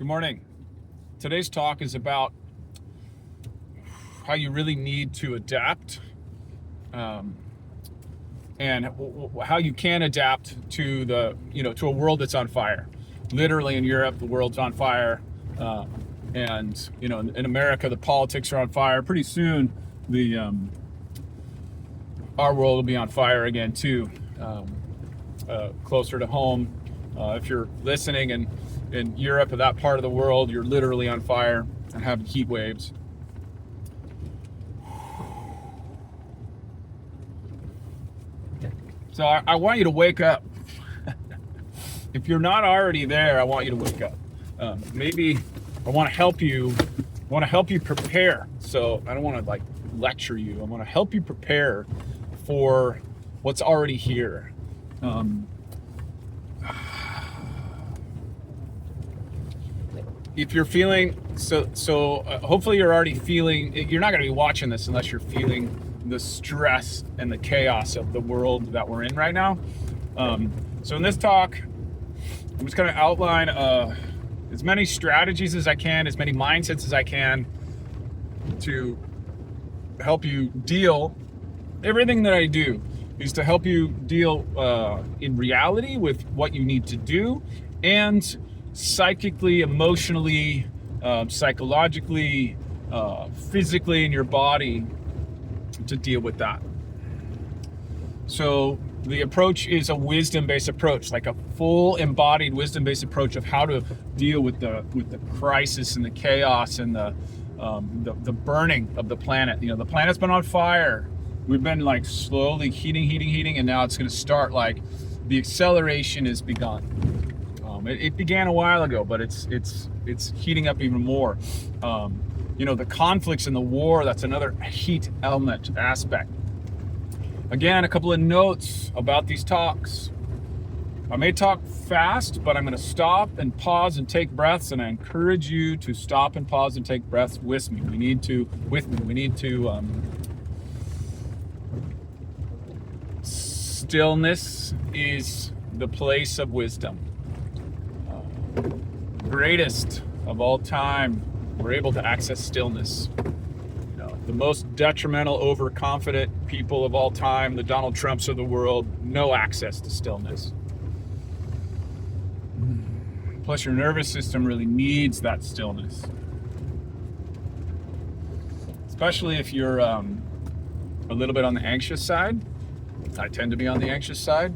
Good morning. Today's talk is about how you really need to adapt and how you can adapt to to a world that's on fire. Literally in Europe, the world's on fire. And in America, the politics are on fire. Pretty soon, our world will be on fire again too. Closer to home, if you're listening in Europe or that part of the world, you're literally on fire and having heat waves. So I want you to wake up. If you're not already there, I want you to wake up. Maybe I want to help you. I want to help you prepare. So I don't want to lecture you. I want to help you prepare for what's already here. If you're feeling hopefully you're already feeling. You're not going to be watching this unless you're feeling the stress and the chaos of the world that we're in right now. So in this talk, I'm just going to outline as many strategies as I can, as many mindsets as I can to help you deal. Everything that I do is to help you deal in reality with what you need to do, and psychically, emotionally, psychologically, physically in your body to deal with that. So the approach is a wisdom-based approach, like a full embodied wisdom-based approach of how to deal with the crisis and the chaos and the burning of the planet. The planet's been on fire. We've been slowly heating, and now it's going to start. The acceleration has begun. It began a while ago, but it's heating up even more. The conflicts and the war, that's another heat element aspect. Again, a couple of notes about these talks. I may talk fast, but I'm going to stop and pause and take breaths, and I encourage you to stop and pause and take breaths with me. We need to stillness is the place of wisdom. Greatest of all time, we're able to access stillness. The most detrimental, overconfident people of all time, the Donald Trumps of the world, no access to stillness. Plus, your nervous system really needs that stillness. Especially if you're a little bit on the anxious side. I tend to be on the anxious side,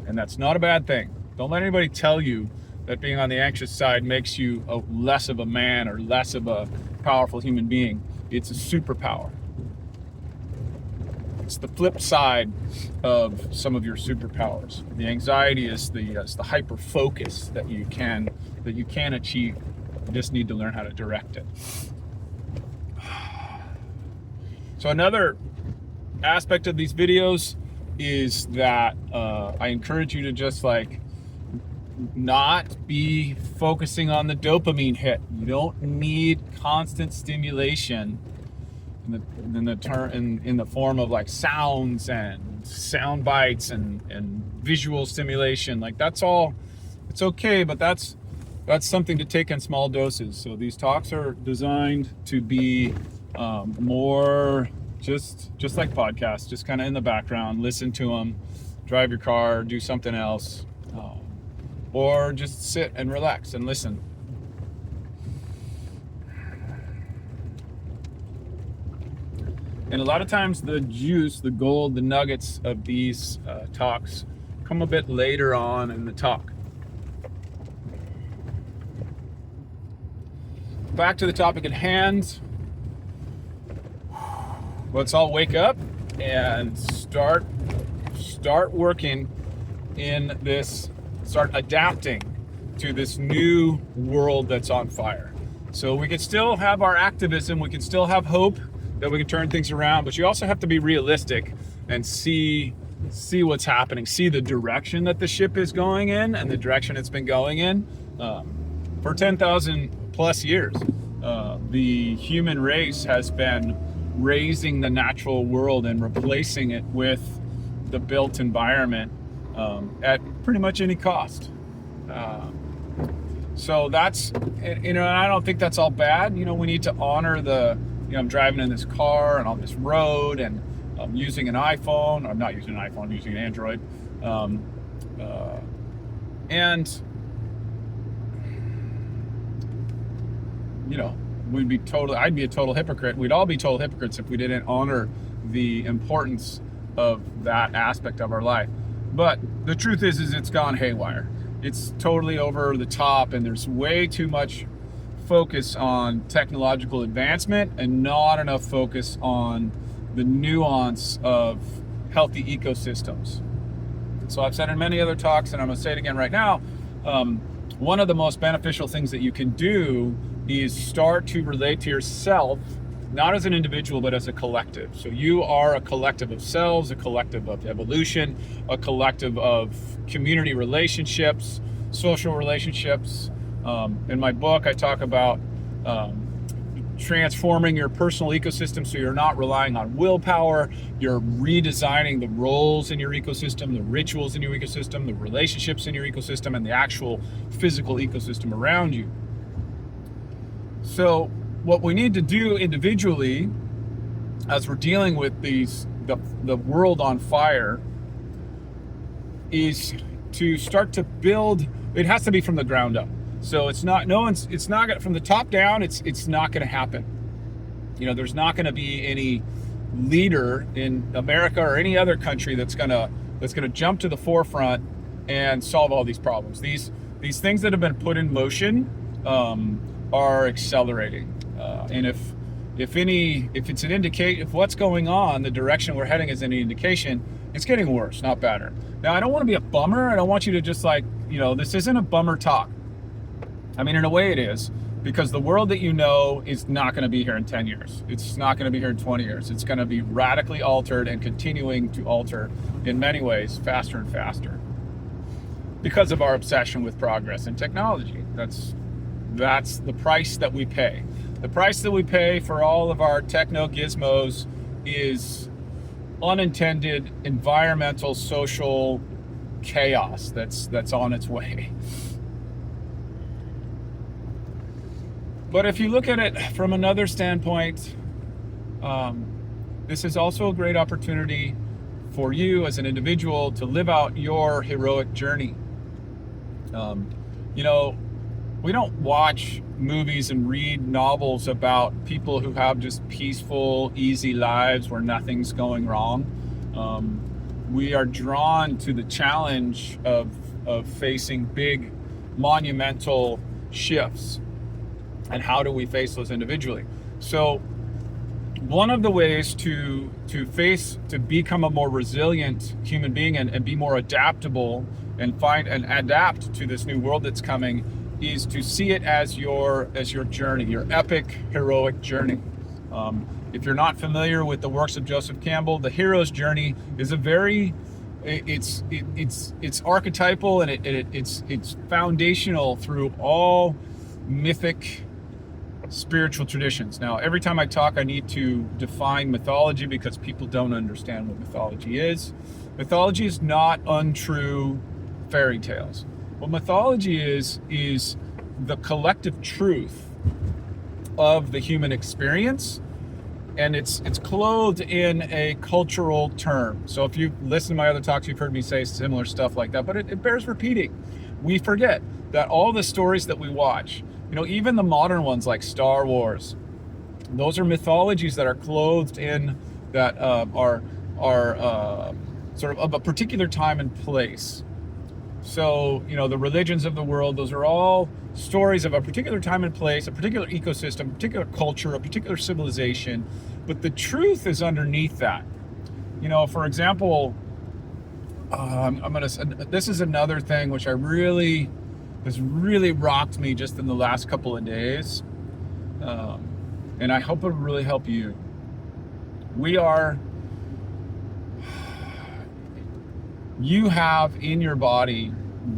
and that's not a bad thing. Don't let anybody tell you that being on the anxious side makes you less of a man or less of a powerful human being. It's a superpower. It's the flip side of some of your superpowers. The anxiety is the hyper focus that you can achieve. You just need to learn how to direct it. So another aspect of these videos is that I encourage you to just not be focusing on the dopamine hit. You don't need constant stimulation in the form of sounds and sound bites and visual stimulation. That's all. It's okay, but that's something to take in small doses. So these talks are designed to be more just like podcasts, just kind of in the background. Listen to them, drive your car, do something else. Or just sit and relax and listen. And a lot of times the juice, the gold, the nuggets of these talks come a bit later on in the talk. Back to the topic at hand. Let's all wake up and start working in this. Start adapting to this new world that's on fire. So we can still have our activism, we can still have hope that we can turn things around, but you also have to be realistic and see what's happening, see the direction that the ship is going in and the direction it's been going in. For 10,000 plus years, the human race has been raising the natural world and replacing it with the built environment at pretty much any cost. So that's, and I don't think that's all bad. We need to honor I'm driving in this car and on this road, and I'm using an iPhone. I'm not using an iPhone, I'm using an Android. And I'd be a total hypocrite. We'd all be total hypocrites if we didn't honor the importance of that aspect of our life. But the truth is it's gone haywire. It's totally over the top, and there's way too much focus on technological advancement and not enough focus on the nuance of healthy ecosystems. So I've said in many other talks, and I'm going to say it again right now, one of the most beneficial things that you can do is start to relate to yourself, not as an individual, but as a collective. So you are a collective of cells, a collective of evolution, a collective of community relationships, social relationships. In my book, I talk about transforming your personal ecosystem so you're not relying on willpower. You're redesigning the roles in your ecosystem, the rituals in your ecosystem, the relationships in your ecosystem, and the actual physical ecosystem around you. So what we need to do individually, as we're dealing with the world on fire, is to start to build. It has to be from the ground up. So it's not from the top down. It's not going to happen. There's not going to be any leader in America or any other country that's going to jump to the forefront and solve all these problems. These things that have been put in motion are accelerating. And if what's going on, the direction we're heading is any indication, it's getting worse, not better. Now, I don't want to be a bummer. I don't want you to just this isn't a bummer talk. I mean, in a way it is, because the world that is not going to be here in 10 years. It's not going to be here in 20 years. It's going to be radically altered and continuing to alter in many ways faster and faster because of our obsession with progress and technology. That's the price that we pay. The price that we pay for all of our techno gizmos is unintended environmental, social chaos that's on its way. But if you look at it from another standpoint, this is also a great opportunity for you as an individual to live out your heroic journey. We don't watch movies and read novels about people who have just peaceful, easy lives where nothing's going wrong. We are drawn to the challenge of facing big, monumental shifts. And how do we face those individually? So one of the ways to become a more resilient human being and be more adaptable and adapt to this new world that's coming is to see it as your journey, your epic, heroic journey. If you're not familiar with the works of Joseph Campbell, the hero's journey is it's archetypal, and it's foundational through all mythic spiritual traditions. Now, every time I talk, I need to define mythology because people don't understand what mythology is. Mythology is not untrue fairy tales. What mythology is the collective truth of the human experience, and it's clothed in a cultural term. So if you listen to my other talks, you've heard me say similar stuff like that, but it bears repeating. We forget that all the stories that we watch, even the modern ones like Star Wars, those are mythologies that are clothed in that are sort of a particular time and place. So, the religions of the world, those are all stories of a particular time and place, a particular ecosystem, a particular culture, a particular civilization. But the truth is underneath that. For example, this is another thing which has really rocked me just in the last couple of days. And I hope it will really help you. You have in your body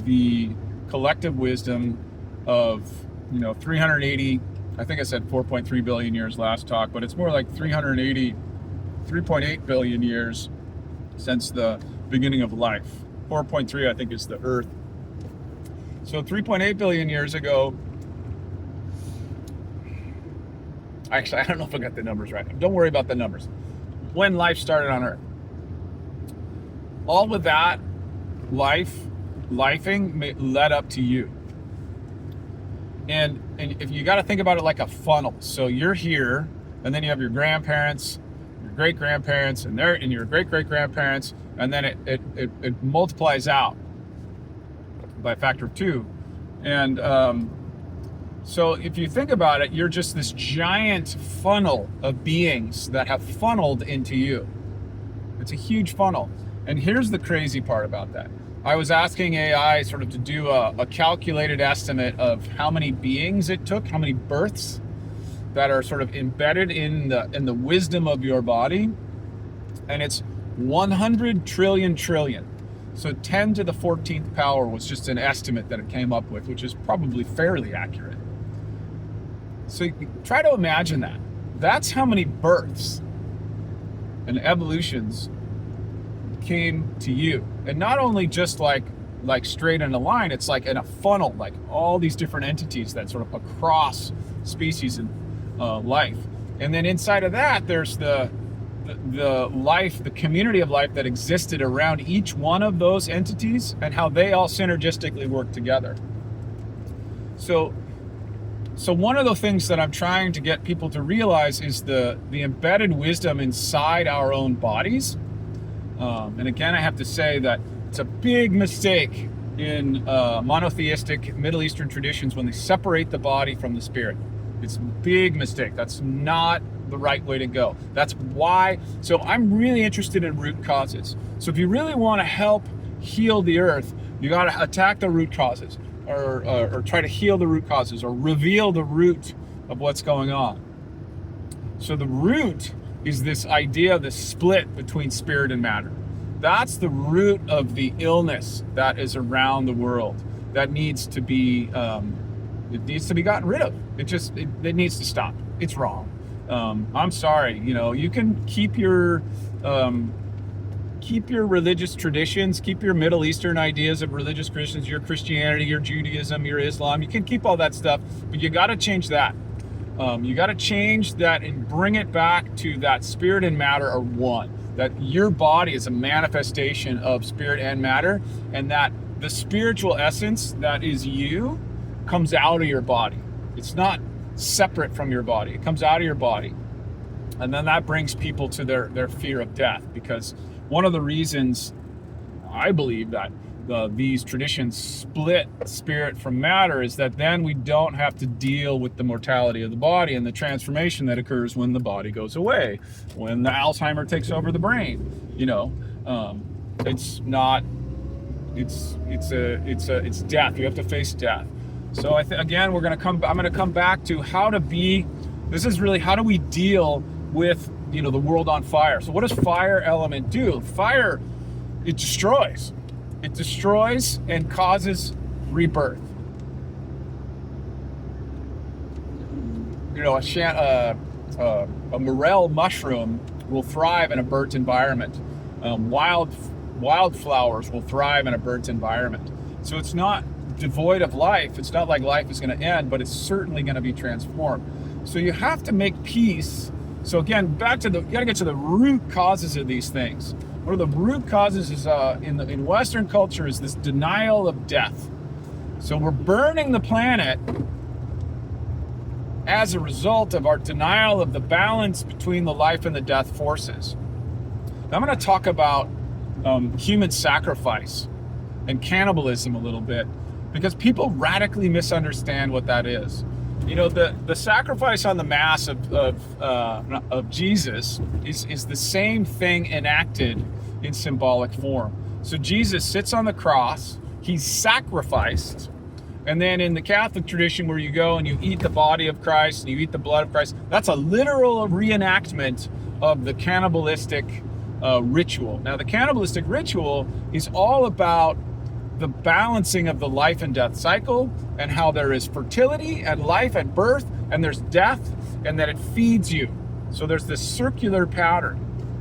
the collective wisdom of 380, I think I said 4.3 billion years last talk, but it's more like 3.8 billion years since the beginning of life. 4.3 I think is the Earth. So 3.8 billion years ago, actually, I don't know if I got the numbers right. Don't worry about the numbers. When life started on Earth. All of that lifing led up to you. And if you got to think about it like a funnel. So you're here, and then you have your grandparents, your great grandparents, and your great great grandparents, and then it multiplies out by a factor of 2. And so if you think about it, you're just this giant funnel of beings that have funneled into you. It's a huge funnel. And here's the crazy part about that. I was asking AI sort of to do a calculated estimate of how many beings it took, how many births that are sort of embedded in the wisdom of your body. And it's 100 trillion. So 10 to the 14th power was just an estimate that it came up with, which is probably fairly accurate. So try to imagine that. That's how many births and evolutions came to you. And not only just like straight in a line, it's like in a funnel, like all these different entities that sort of across species and life. And then inside of that, there's the life, the community of life that existed around each one of those entities and how they all synergistically work together. So one of the things that I'm trying to get people to realize is the embedded wisdom inside our own bodies. And again, I have to say that it's a big mistake in monotheistic Middle Eastern traditions when they separate the body from the spirit. It's a big mistake. That's not the right way to go. That's why. So I'm really interested in root causes. So if you really want to help heal the earth, you got to attack the root causes, or try to heal the root causes, or reveal the root of what's going on. So the root is this idea of the split between spirit and matter. That's the root of the illness that is around the world that needs to be gotten rid of. It needs to stop. It's wrong. I'm sorry. You can keep your religious traditions, keep your Middle Eastern ideas of religious Christians, your Christianity, your Judaism, your Islam. You can keep all that stuff, but you got to change that. You got to change that and bring it back to that spirit and matter are one. That your body is a manifestation of spirit and matter, and that the spiritual essence that is you comes out of your body. It's not separate from your body. It comes out of your body. And then that brings people to their fear of death, because one of the reasons I believe that these traditions split spirit from matter is that then we don't have to deal with the mortality of the body and the transformation that occurs when the body goes away, when the Alzheimer takes over the brain. It's death. You have to face death. So again, I'm going to come back to how do we deal with the world on fire. So what does fire element do? Fire, it destroys. It destroys and causes rebirth. A morel mushroom will thrive in a burnt environment. Wildflowers will thrive in a burnt environment. So it's not devoid of life. It's not like life is going to end, but it's certainly going to be transformed. So you have to make peace. So again, you got to get to the root causes of these things. One of the root causes is in Western culture is this denial of death. So we're burning the planet as a result of our denial of the balance between the life and the death forces. Now I'm going to talk about human sacrifice and cannibalism a little bit, because people radically misunderstand what that is. The sacrifice on the mass of Jesus is the same thing enacted in symbolic form. So Jesus sits on the cross, he's sacrificed, and then in the Catholic tradition where you go and you eat the body of Christ and you eat the blood of Christ, that's a literal reenactment of the cannibalistic ritual. Now the cannibalistic ritual is all about the balancing of the life and death cycle, and how there is fertility and life at birth, and there's death, and that it feeds you. So there's this circular pattern.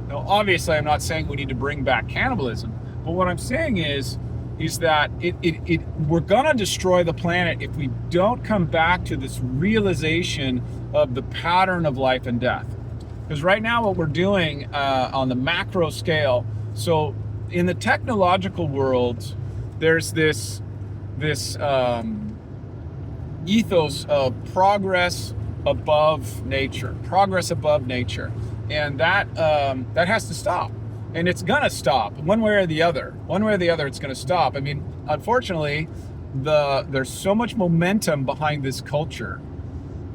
Now, obviously, I'm not saying we need to bring back cannibalism, but what I'm saying is is that we're gonna destroy the planet if we don't come back to this realization of the pattern of life and death. Because right now what we're doing on the macro scale, so in the technological world, there's this ethos of progress above nature, and that has to stop, and it's gonna stop one way or the other. It's gonna stop. I mean, unfortunately, there's so much momentum behind this culture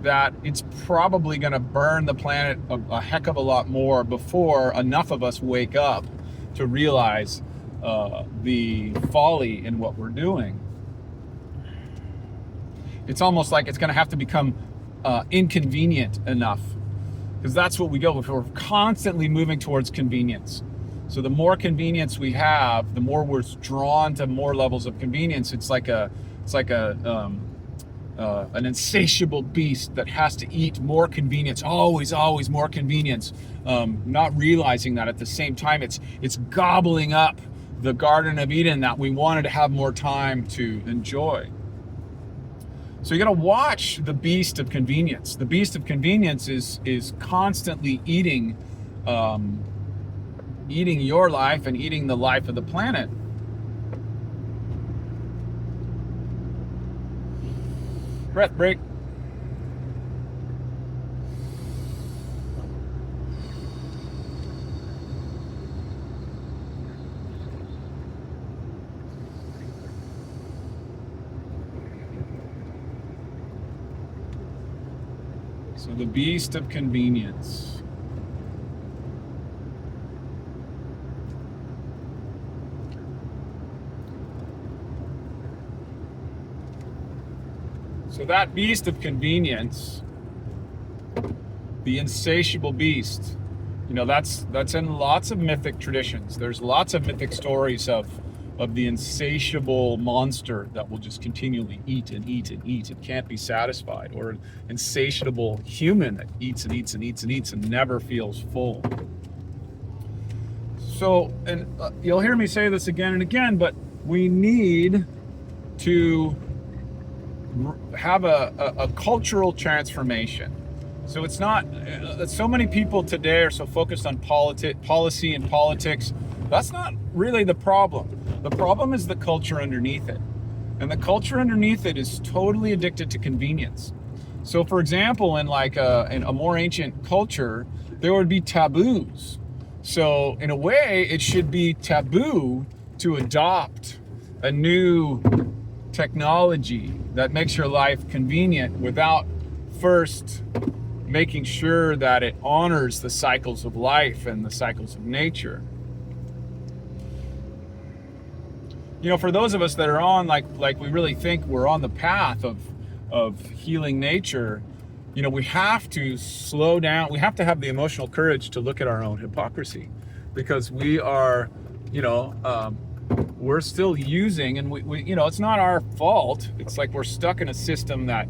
that it's probably gonna burn the planet a heck of a lot more before enough of us wake up to realize the folly in what we're doing. It's almost like it's going to have to become inconvenient enough, because that's what we go with. We're constantly moving towards convenience. So the more convenience we have, the more we're drawn to more levels of convenience. It's like an insatiable beast that has to eat more convenience, always more convenience, not realizing that at the same time it's gobbling up the Garden of Eden that we wanted to have more time to enjoy. So you got to watch the beast of convenience. The beast of convenience is constantly eating your life and eating the life of the planet. Breath break. So the beast of convenience. So that beast of convenience, the insatiable beast, that's in lots of mythic traditions. There's lots of mythic stories of the insatiable monster that will just continually eat and eat and eat and can't be satisfied, or an insatiable human that eats and eats and eats and eats and never feels full. So, and you'll hear me say this again and again, but we need to have a cultural transformation. So it's not, so many people today are so focused on policy and politics. That's not really the problem. The problem is the culture underneath it. And the culture underneath it is totally addicted to convenience. So for example, in a more ancient culture, there would be taboos. So in a way, it should be taboo to adopt a new technology that makes your life convenient without first making sure that it honors the cycles of life and the cycles of nature. For those of us that are on, like we really think we're on the path of healing nature, we have to slow down. We have to have the emotional courage to look at our own hypocrisy, because we are, we're still using, and we it's not our fault. It's like we're stuck in a system that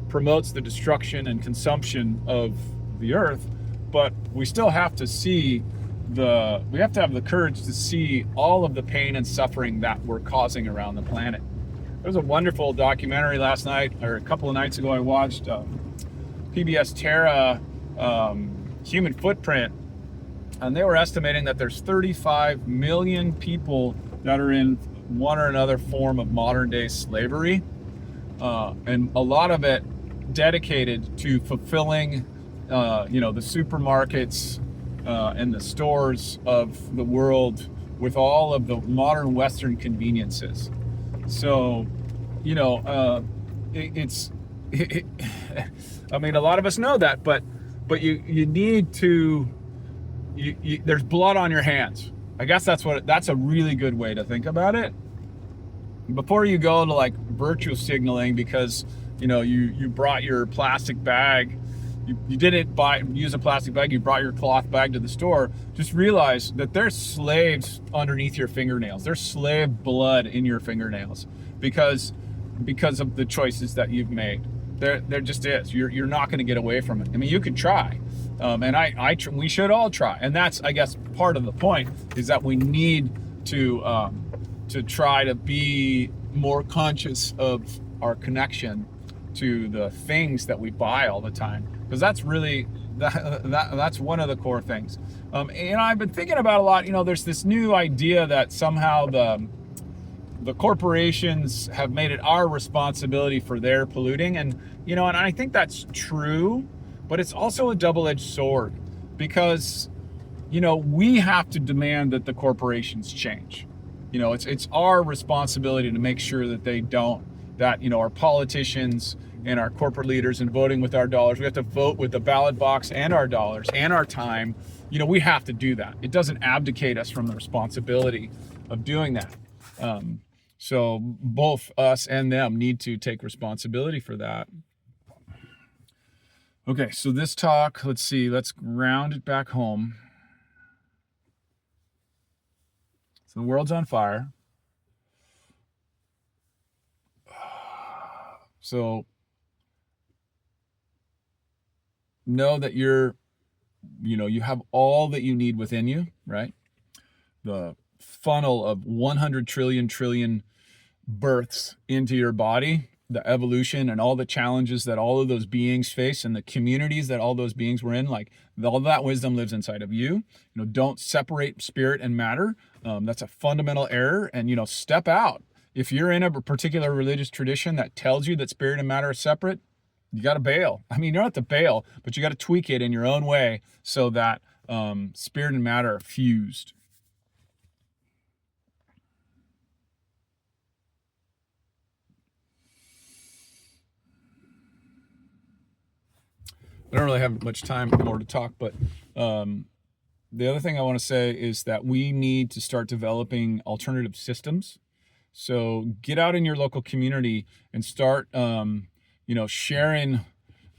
promotes the destruction and consumption of the earth, but we still have to see we have to have the courage to see all of the pain and suffering that we're causing around the planet. There was a wonderful documentary last night, or a couple of nights ago, I watched PBS Terra, Human Footprint, and they were estimating that there's 35 million people that are in one or another form of modern day slavery, and a lot of it dedicated to fulfilling the supermarkets and the stores of the world with all of the modern Western conveniences. So, I mean, a lot of us know that, but you need to, there's blood on your hands. I guess that's a really good way to think about it. Before you go to virtue signaling because, you brought your plastic bag, you didn't use a plastic bag, you brought your cloth bag to the store, just realize that there's slaves underneath your fingernails. There's slave blood in your fingernails because of the choices that you've made. There just is. You're not going to get away from it. I mean, you could try, and we should all try. And that's, I guess, part of the point, is that we need to to try to be more conscious of our connection to the things that we buy all the time, because that's really that's one of the core things. And I've been thinking about a lot. There's this new idea that somehow the corporations have made it our responsibility for their polluting, and I think that's true, but it's also a double-edged sword, because we have to demand that the corporations change. It's our responsibility to make sure that they don't, that our politicians and our corporate leaders, and voting with our dollars, we have to vote with the ballot box and our dollars and our time. We have to do that. It doesn't abdicate us from the responsibility of doing that. So both us and them need to take responsibility for that. Okay, so this talk, let's round it back home. So the world's on fire. So know that you have all that you need within you, right? The funnel of 100 trillion births into your body, the evolution and all the challenges that all of those beings face, and the communities that all those beings were in, like all that wisdom lives inside of you. Don't separate spirit and matter. That's a fundamental error. And step out. If you're in a particular religious tradition that tells you that spirit and matter are separate, you got to bail. I mean, you don't have to bail, but you got to tweak it in your own way so that spirit and matter are fused. I don't really have much time more to talk, but the other thing I want to say is that we need to start developing alternative systems. So get out in your local community and start, sharing,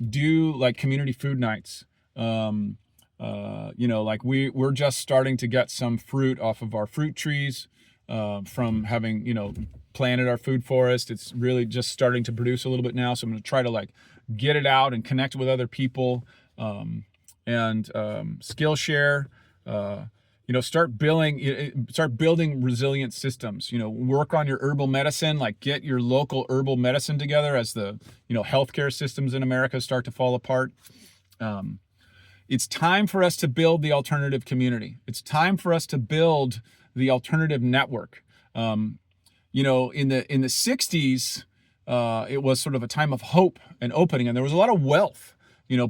do like community food nights. Like we're just starting to get some fruit off of our fruit trees from having, planted our food forest. It's really just starting to produce a little bit now. So I'm going to try to get it out and connect with other people, and Skillshare. Start building resilient systems. Work on your herbal medicine. Get your local herbal medicine together as the healthcare systems in America start to fall apart. It's time for us to build the alternative community. It's time for us to build the alternative network. In the 60s, it was sort of a time of hope and opening, and there was a lot of wealth.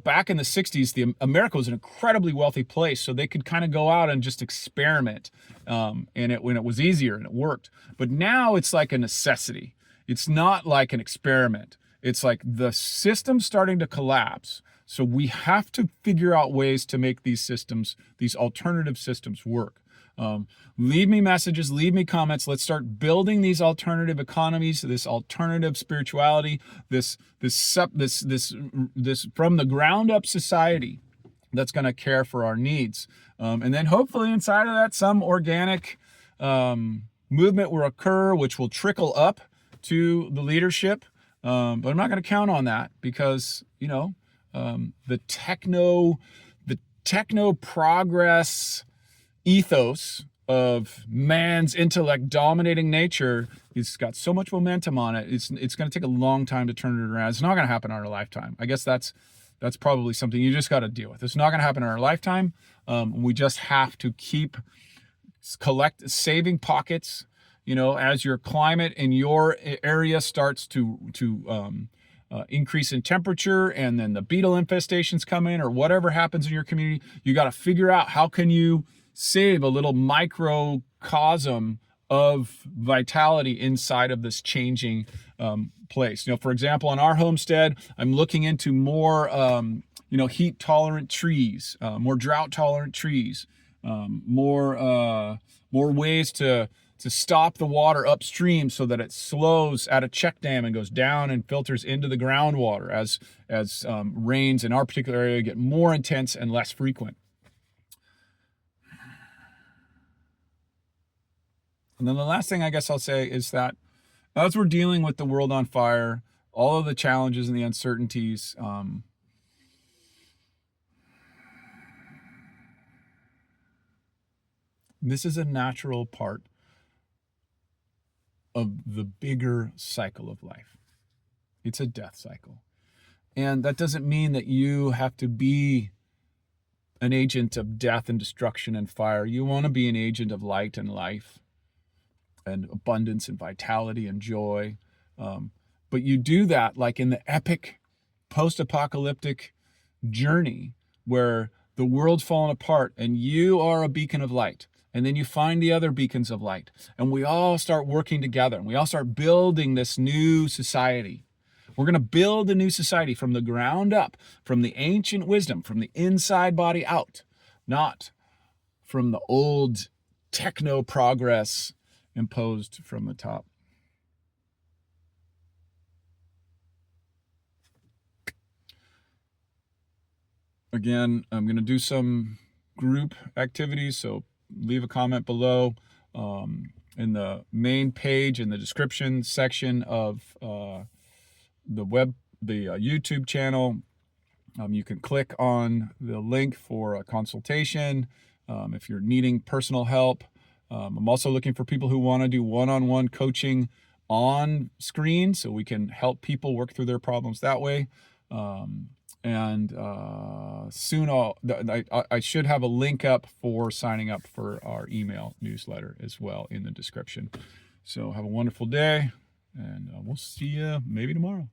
Back in the 60s, America was an incredibly wealthy place, so they could kind of go out and just experiment, when it was easier and it worked. But now it's like a necessity. It's not like an experiment. It's like the system's starting to collapse. So we have to figure out ways to make these systems, these alternative systems, work. Leave me messages, leave me comments. Let's start building these alternative economies, this alternative spirituality, this from the ground up society that's going to care for our needs. And then hopefully inside of that, some organic movement will occur, which will trickle up to the leadership. But I'm not going to count on that, because, the techno progress ethos of man's intellect dominating nature, it's got so much momentum on it. It's going to take a long time to turn it around. It's not going to happen in our lifetime. I guess that's probably something you just got to deal with. It's not going to happen in our lifetime. We just have to keep saving pockets. As your climate in your area starts to increase in temperature, and then the beetle infestations come in, or whatever happens in your community, you got to figure out how can you save a little microcosm of vitality inside of this changing place. For example, on our homestead, I'm looking into more, heat tolerant trees, more drought tolerant trees, more ways to stop the water upstream so that it slows at a check dam and goes down and filters into the groundwater as rains in our particular area get more intense and less frequent. And then the last thing I guess I'll say is that as we're dealing with the world on fire, all of the challenges and the uncertainties, this is a natural part of the bigger cycle of life. It's a death cycle. And that doesn't mean that you have to be an agent of death and destruction and fire. You want to be an agent of light and life and abundance and vitality and joy. But you do that like in the epic post-apocalyptic journey where the world's fallen apart and you are a beacon of light. And then you find the other beacons of light. And we all start working together and we all start building this new society. We're going to build a new society from the ground up, from the ancient wisdom, from the inside body out, not from the old techno progress imposed from the top. Again, I'm going to do some group activities, so leave a comment below. In the main page in the description section of the YouTube channel, you can click on the link for a consultation if you're needing personal help. I'm also looking for people who want to do one-on-one coaching on screen so we can help people work through their problems that way. Soon I should have a link up for signing up for our email newsletter as well in the description. So have a wonderful day, and we'll see you maybe tomorrow.